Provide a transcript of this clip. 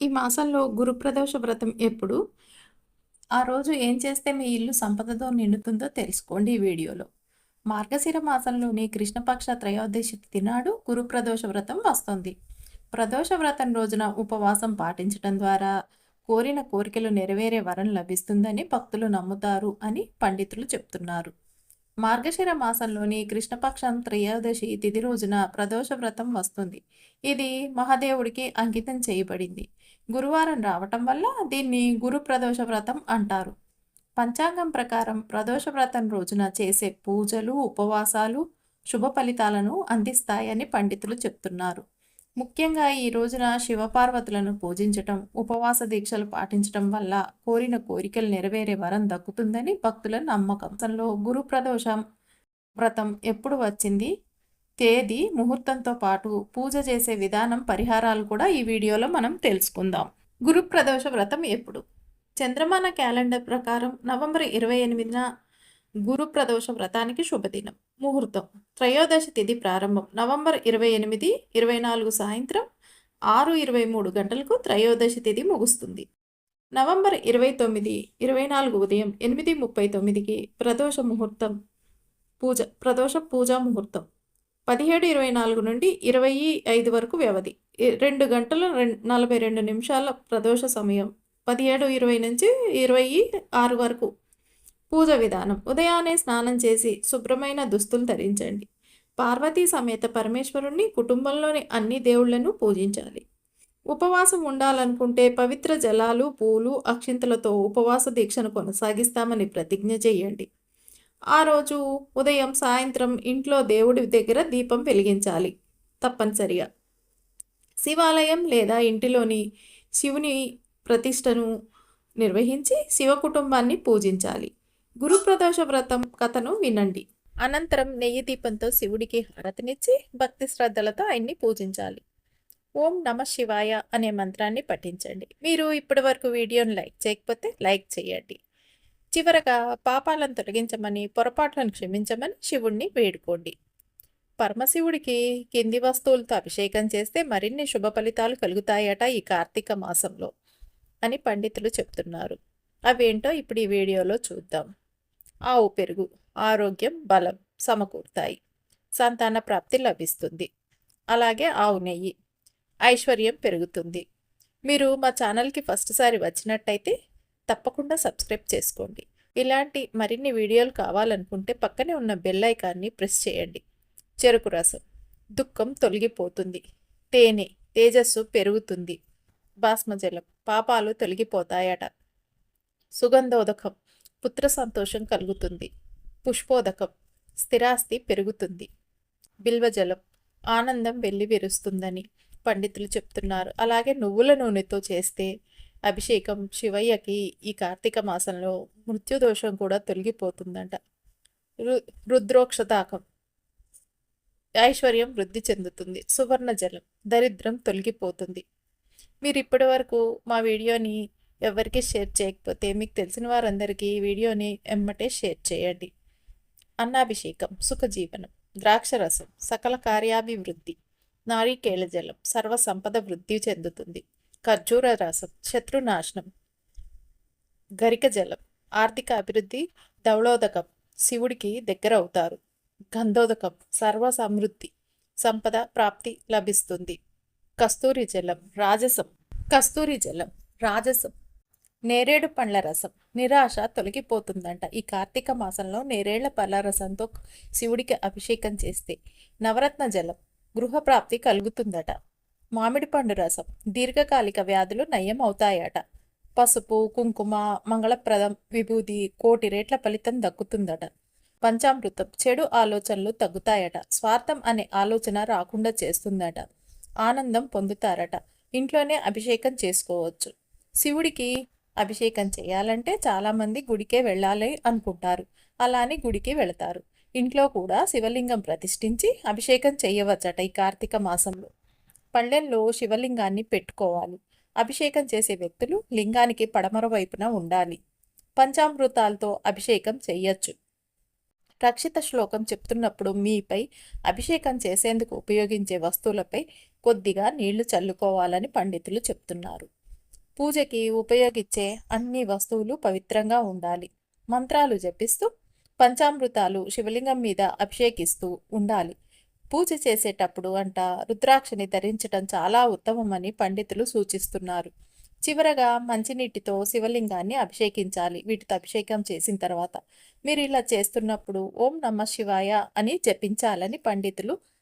ఈ మాసంలో గురుప్రదోష వ్రతం ఎప్పుడు? ఆ రోజు ఏం చేస్తే మీ ఇల్లు సంపదతో నిండుతుందో తెలుసుకోండి ఈ వీడియోలో. మార్గశిర మాసంలోని కృష్ణపక్ష త్రయోదశి తిథి నాడు గురుప్రదోష వ్రతం వస్తుంది. ప్రదోష వ్రతం రోజున ఉపవాసం పాటించడం ద్వారా కోరిన కోరికలు నెరవేరే వరం లభిస్తుందని భక్తులు నమ్ముతారు అని పండితులు చెప్తున్నారు. మార్గశిర మాసంలోని కృష్ణపక్షం త్రయోదశి తిథి రోజున ప్రదోష వ్రతం వస్తుంది. ఇది మహాదేవుడికి అంకితం చేయబడింది. గురువారం రావటం వల్ల దీన్ని గురు ప్రదోష వ్రతం అంటారు. పంచాంగం ప్రకారం ప్రదోష వ్రతం రోజున చేసే పూజలు, ఉపవాసాలు శుభ ఫలితాలను అందిస్తాయని పండితులు చెప్తున్నారు. ముఖ్యంగా ఈ రోజున శివపార్వతులను పూజించటం, ఉపవాస దీక్షలు పాటించటం వల్ల కోరిన కోరికలు నెరవేరే వరం దక్కుతుందని భక్తుల నమ్మకం. గురు ప్రదోషం వ్రతం ఎప్పుడు వచ్చింది, తేదీ, ముహూర్తంతో పాటు పూజ చేసే విధానం, పరిహారాలు కూడా ఈ వీడియోలో మనం తెలుసుకుందాం. గురు ప్రదోష వ్రతం ఎప్పుడు? చంద్రమాన క్యాలెండర్ ప్రకారం నవంబర్ 28న గురు ప్రదోష వ్రతానికి శుభదినం. ముహూర్తం త్రయోదశి తిథి ప్రారంభం నవంబర్ 28, 24 సాయంత్రం 6:23 గంటలకు త్రయోదశి తిథి ముగుస్తుంది. నవంబర్ 29, 24 ఉదయం 8:39కి ప్రదోష ముహూర్తం ప్రదోష పూజా ముహూర్తం 17:24 నుండి 25 వరకు వ్యవధి 2 గంటల 42 నిమిషాల ప్రదోష సమయం 17:20 నుంచి 26 వరకు. పూజ విధానం ఉదయాన్నే స్నానం చేసి శుభ్రమైన దుస్తులు ధరించండి. పార్వతీ సమేత పరమేశ్వరుణ్ణి, కుటుంబంలోని అన్ని దేవుళ్లను పూజించాలి. ఉపవాసం ఉండాలనుకుంటే పవిత్ర జలాలు, పూలు, అక్షింతలతో ఉపవాస దీక్షను కొనసాగిస్తామని ప్రతిజ్ఞ చేయండి. ఆ రోజు ఉదయం, సాయంత్రం ఇంట్లో దేవుడి దగ్గర దీపం వెలిగించాలి తప్పనిసరిగా. శివాలయం లేదా ఇంటిలోని శివుని ప్రతిష్టను నిర్వహించి శివ కుటుంబాన్ని పూజించాలి. గురుప్రదోష వ్రతం కథను వినండి. అనంతరం నెయ్యి దీపంతో శివుడికి హారతినిచ్చి భక్తి శ్రద్ధలతో ఆయన్ని పూజించాలి. ఓం నమ శివాయ అనే మంత్రాన్ని పఠించండి. మీరు ఇప్పటి వరకు వీడియోను లైక్ చేయకపోతే లైక్ చేయండి. చివరగా పాపాలను తొలగించమని, పొరపాట్లను క్షమించమని శివుణ్ణి వేడుకోండి. పరమశివుడికి కింది వస్తువులతో అభిషేకం చేస్తే మరిన్ని శుభ ఫలితాలు కలుగుతాయట ఈ కార్తీక మాసంలో అని పండితులు చెప్తున్నారు. అవేంటో ఇప్పుడు ఈ వీడియోలో చూద్దాం. ఆవు పెరుగు ఆరోగ్యం, బలం సమకూరుతాయి. సంతాన ప్రాప్తి లభిస్తుంది. అలాగే ఆవు నెయ్యి ఐశ్వర్యం పెరుగుతుంది. మీరు మా ఛానల్కి ఫస్ట్ సారి వచ్చినట్టయితే తప్పకుండా సబ్స్క్రైబ్ చేసుకోండి. ఇలాంటి మరిన్ని వీడియోలు కావాలనుకుంటే పక్కనే ఉన్న బెల్ ఐకాన్ని ప్రెస్ చేయండి. చెరుకు రసం దుఃఖం తొలగిపోతుంది. తేనె తేజస్సు పెరుగుతుంది. బాస్మజలం పాపాలు తొలగిపోతాయట. సుగంధోదకం పుత్ర సంతోషం కలుగుతుంది. పుష్పోదకం స్థిరాస్తి పెరుగుతుంది. బిల్వజలం ఆనందం వెల్లివిరుస్తుందని పండితులు చెప్తున్నారు. అలాగే నువ్వుల నూనెతో చేస్తే అభిషేకం శివయ్యకి ఈ కార్తీక మాసంలో మృత్యుదోషం కూడా తొలగిపోతుందంట. రుద్రోక్షతాకం ఐశ్వర్యం వృద్ధి చెందుతుంది. సువర్ణ జలం దరిద్రం తొలగిపోతుంది. మీరు ఇప్పటి వరకు మా వీడియోని ఎవరికి షేర్ చేయకపోతే మీకు తెలిసిన వారందరికీ ఈ వీడియోని ఎమ్మటే షేర్ చేయండి. అన్నాభిషేకం సుఖజీవనం, ద్రాక్షరసం సకల కార్యాభివృద్ధి, నారీకేళ జలం సర్వ సంపద వృద్ధి చెందుతుంది. ఖర్జూర రసం శత్రునాశనం, గరిక జలం ఆర్థిక అభివృద్ధి, ధవళోదకం శివుడికి దగ్గర అవుతారు. గంధోదకం సర్వ సమృద్ధి, సంపద ప్రాప్తి లభిస్తుంది. కస్తూరి జలం రాజసం నేరేడు పండ్ల రసం నిరాశ తొలగిపోతుందంట. ఈ కార్తీక మాసంలో నేరేళ్ల పళ్ళ రసంతో శివుడికి అభిషేకం చేస్తే నవరత్న జలం గృహప్రాప్తి కలుగుతుందట. మామిడి పండు రసం దీర్ఘకాలిక వ్యాధులు నయం అవుతాయట. పసుపు, కుంకుమ, మంగళప్రదం విభూది 1,000,000 రెట్ల ఫలితం దక్కుతుందట. పంచామృతం చెడు ఆలోచనలు తగ్గుతాయట. స్వార్థం అనే ఆలోచన రాకుండా చేస్తుందట. ఆనందం పొందుతారట. ఇంట్లోనే అభిషేకం చేసుకోవచ్చు. శివుడికి అభిషేకం చేయాలంటే చాలామంది గుడికే వెళ్ళాలి అనుకుంటారు. అలానే గుడికి వెళతారు. ఇంట్లో కూడా శివలింగం ప్రతిష్ఠించి అభిషేకం చేయవచ్చట. ఈ కార్తీక మాసంలో పళ్ళెంలో శివలింగాన్ని పెట్టుకోవాలి. అభిషేకం చేసే వ్యక్తులు లింగానికి పడమర వైపున ఉండాలి. పంచామృతాలతో అభిషేకం చెయ్యొచ్చు. రక్షిత శ్లోకం చెప్తున్నప్పుడు మీపై అభిషేకం చేసేందుకు ఉపయోగించే వస్తువులపై కొద్దిగా నీళ్లు చల్లుకోవాలని పండితులు చెప్తున్నారు. పూజకి ఉపయోగించే అన్ని వస్తువులు పవిత్రంగా ఉండాలి. మంత్రాలు జపిస్తూ పంచామృతాలు శివలింగం మీద అభిషేకిస్తూ ఉండాలి. పూజ చేసేటప్పుడు రుద్రాక్షని ధరించటం చాలా ఉత్తమమని పండితులు సూచిస్తున్నారు. చివరగా మంచినీటితో శివలింగాన్ని అభిషేకించాలి. వీటితో అభిషేకం చేసిన తర్వాత మీరు ఇలా చేస్తున్నప్పుడు ఓం నమ శివాయ అని జపించాలని పండితులు